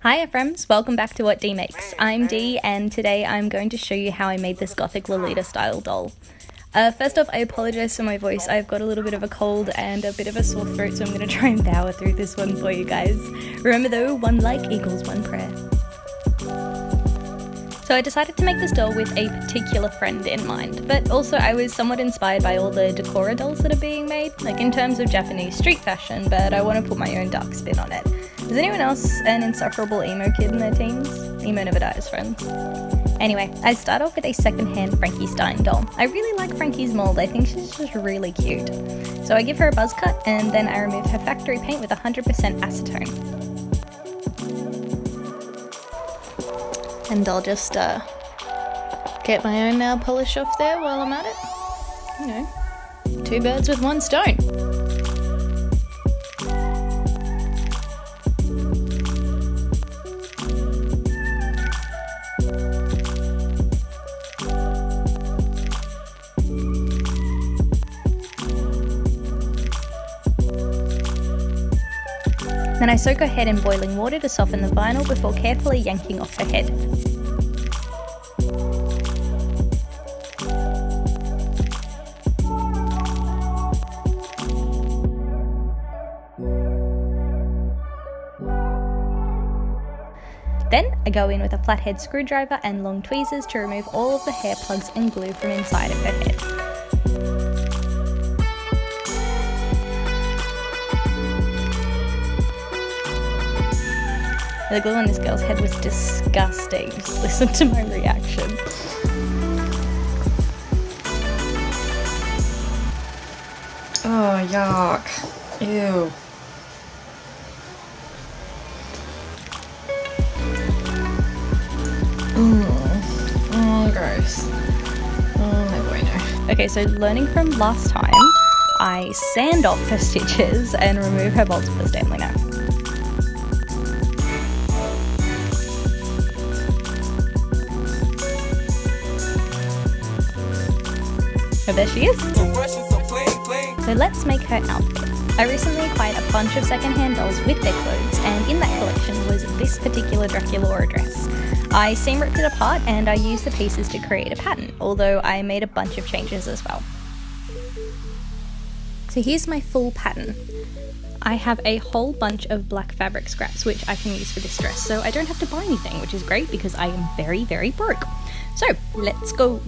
Hiya friends, welcome back to What D Makes. I'm Dee and today I'm going to show you how I made this Gothic Lolita style doll. First off, I apologise for my voice. I've got a little bit of a cold and a bit of a sore throat, so I'm going to try and power through this one for you guys. Remember though, one like equals one prayer. So I decided to make this doll with a particular friend in mind, but also I was somewhat inspired by all the Decora dolls that are being made, like in terms of Japanese street fashion, but I want to put my own dark spin on it. Is anyone else an insufferable emo kid in their teens? Emo never dies, friends. Anyway, I start off with a second-hand Frankie Stein doll. I really like Frankie's mold, I think she's just really cute. So I give her a buzz cut and then I remove her factory paint with 100% acetone. And I'll just get my own nail polish off there while I'm at it. You know, two birds with one stone. Then I soak her head in boiling water to soften the vinyl before carefully yanking off her head. Then I go in with a flathead screwdriver and long tweezers to remove all of the hair plugs and glue from inside of her head. The glue on this girl's head was disgusting. Just listen to my reaction. Oh, yuck. Ew. Oh, gross. Oh, my bueno. Okay, so learning from last time, I sand off her stitches and remove her bolts with a Stanley knife. Oh, there she is. So let's make her outfit. I recently acquired a bunch of secondhand dolls with their clothes, and in that collection was this particular Draculaura dress. I seam ripped it apart and I used the pieces to create a pattern, although I made a bunch of changes as well. So here's my full pattern. I have a whole bunch of black fabric scraps which I can use for this dress, so I don't have to buy anything, which is great because I am very, very broke. So let's go.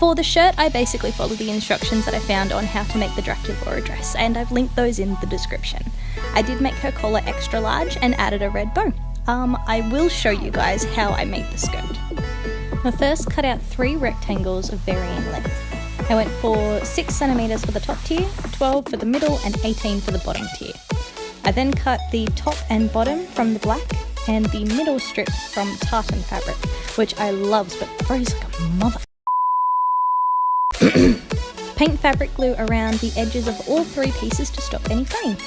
For the shirt, I basically followed the instructions that I found on how to make the Draculaura dress, and I've linked those in the description. I did make her collar extra large and added a red bow. I will show you guys how I made the skirt. I first cut out 3 rectangles of varying length. I went for 6cm for the top tier, 12 for the middle, and 18 for the bottom tier. I then cut the top and bottom from the black, and the middle strip from tartan fabric, which I love but froze like a mother. Paint fabric glue around the edges of all 3 pieces to stop any fraying.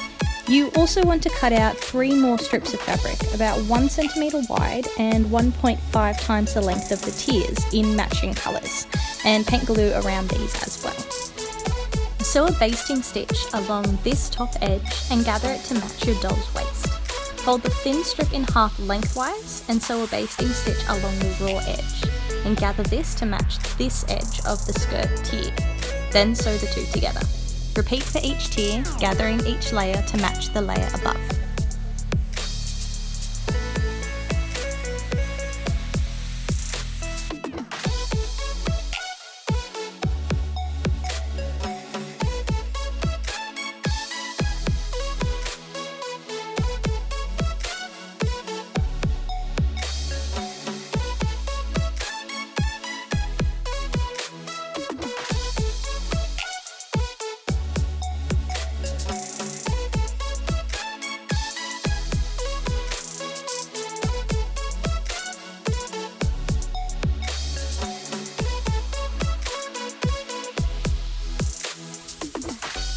You also want to cut out 3 more strips of fabric, about 1 centimetre wide and 1.5 times the length of the tiers in matching colours, and paint glue around these as well. Sew a basting stitch along this top edge and gather it to match your doll's waist. Fold the thin strip in half lengthwise and sew a basting stitch along the raw edge, and gather this to match this edge of the skirt tier. Then sew the 2 together. Repeat for each tier, gathering each layer to match the layer above.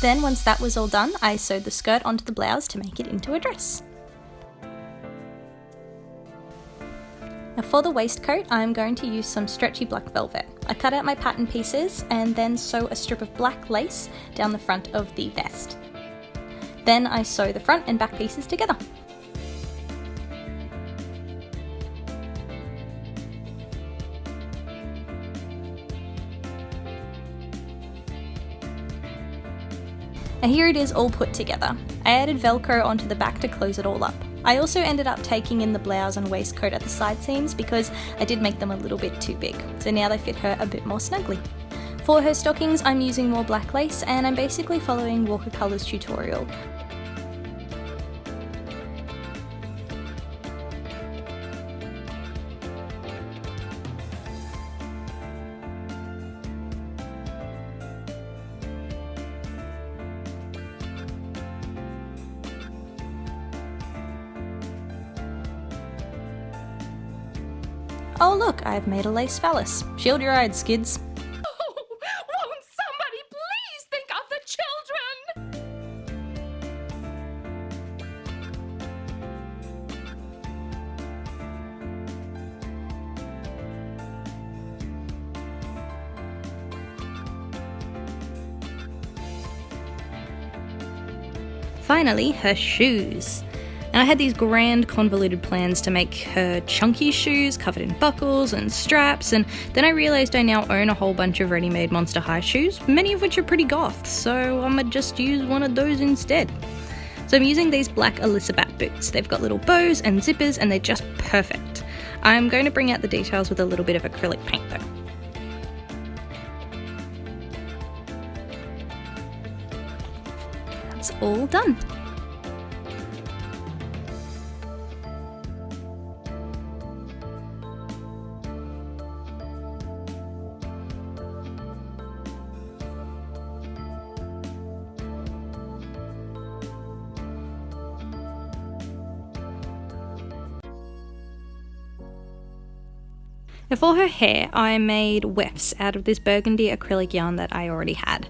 Then once that was all done, I sewed the skirt onto the blouse to make it into a dress. Now for the waistcoat, I'm going to use some stretchy black velvet. I cut out my pattern pieces and then sew a strip of black lace down the front of the vest. Then I sew the front and back pieces together. And here it is all put together. I added Velcro onto the back to close it all up. I also ended up taking in the blouse and waistcoat at the side seams because I did make them a little bit too big, so now they fit her a bit more snugly. For her stockings, I'm using more black lace and I'm basically following Watercolour's tutorial. Oh look, I've made a lace phallus. Shield your eyes, skids. Oh, won't somebody please think of the children? Finally, her shoes. And I had these grand convoluted plans to make her chunky shoes covered in buckles and straps, and then I realised I now own a whole bunch of ready-made Monster High shoes, many of which are pretty goth, so I'ma just use one of those instead. So I'm using these black Elizabeth boots. They've got little bows and zippers and they're just perfect. I'm going to bring out the details with a little bit of acrylic paint though. That's all done. Now for her hair, I made wefts out of this burgundy acrylic yarn that I already had.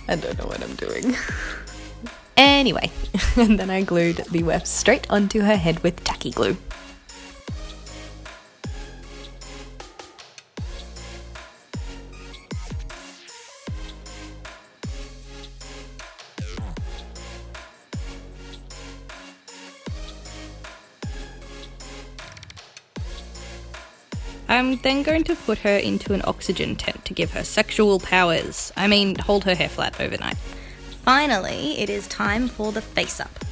I don't know what I'm doing. Anyway, and then I glued the wefts straight onto her head with tacky glue. I'm then going to put her into an oxygen tent to give her sexual powers. I mean, hold her hair flat overnight. Finally, it is time for the face-up.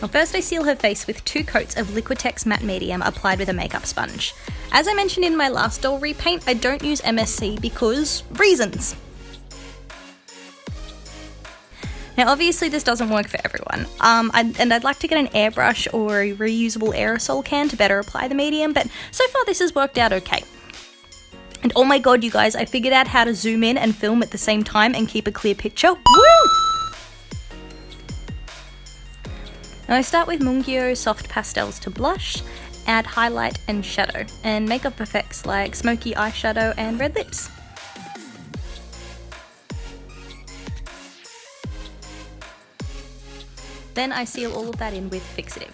Well, first I seal her face with 2 coats of Liquitex matte medium applied with a makeup sponge. As I mentioned in my last doll repaint, I don't use MSC because reasons. Now obviously this doesn't work for everyone, I'd like to get an airbrush or a reusable aerosol can to better apply the medium, but so far this has worked out okay. And oh my god you guys, I figured out how to zoom in and film at the same time and keep a clear picture. Woo! Now I start with Mungyo Soft Pastels to blush, add highlight and shadow, and makeup effects like smoky eyeshadow and red lips. Then I seal all of that in with Fixative.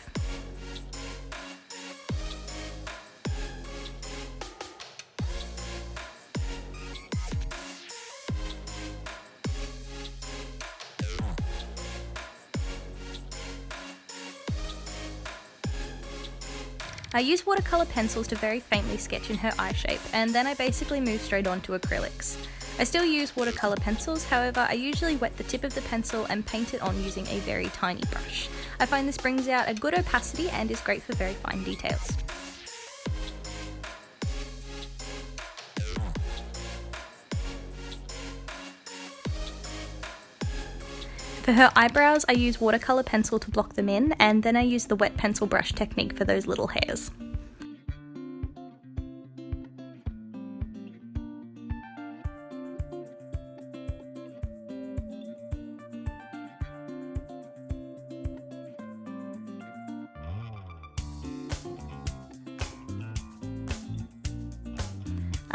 I use watercolour pencils to very faintly sketch in her eye shape, and then I basically move straight on to acrylics. I still use watercolour pencils, however I usually wet the tip of the pencil and paint it on using a very tiny brush. I find this brings out a good opacity and is great for very fine details. For her eyebrows, I use watercolour pencil to block them in, and then I use the wet pencil brush technique for those little hairs.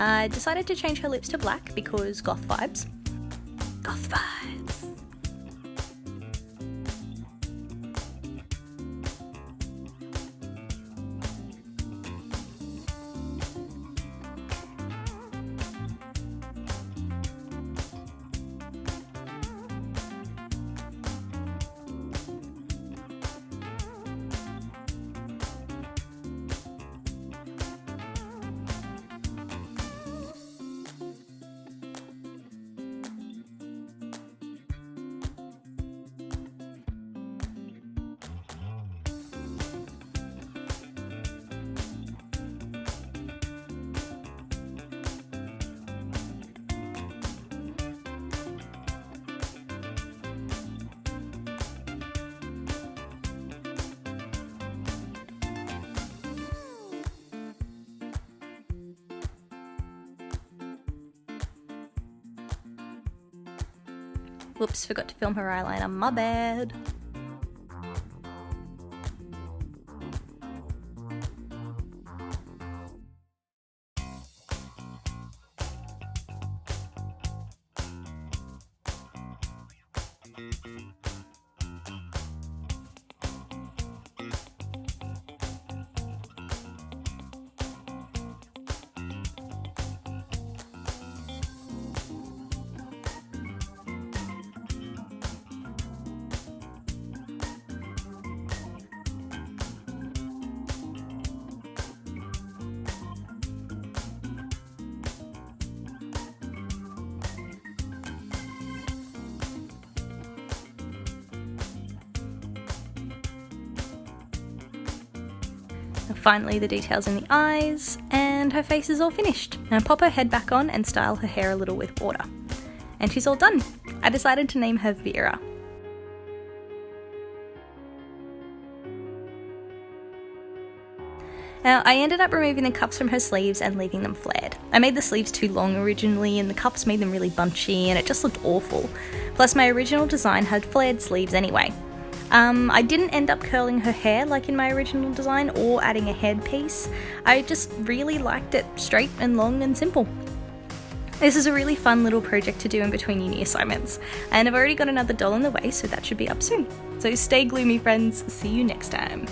I decided to change her lips to black because goth vibes. Goth vibes. Whoops, forgot to film her eyeliner, my bad. Finally, the details in the eyes, and her face is all finished. Now pop her head back on and style her hair a little with water. And she's all done. I decided to name her Vera. Now, I ended up removing the cuffs from her sleeves and leaving them flared. I made the sleeves too long originally, and the cuffs made them really bunchy, and it just looked awful. Plus, my original design had flared sleeves anyway. I didn't end up curling her hair like in my original design or adding a headpiece. I just really liked it straight and long and simple. This is a really fun little project to do in between uni assignments, and I've already got another doll on the way, so that should be up soon. So stay gloomy, friends. See you next time.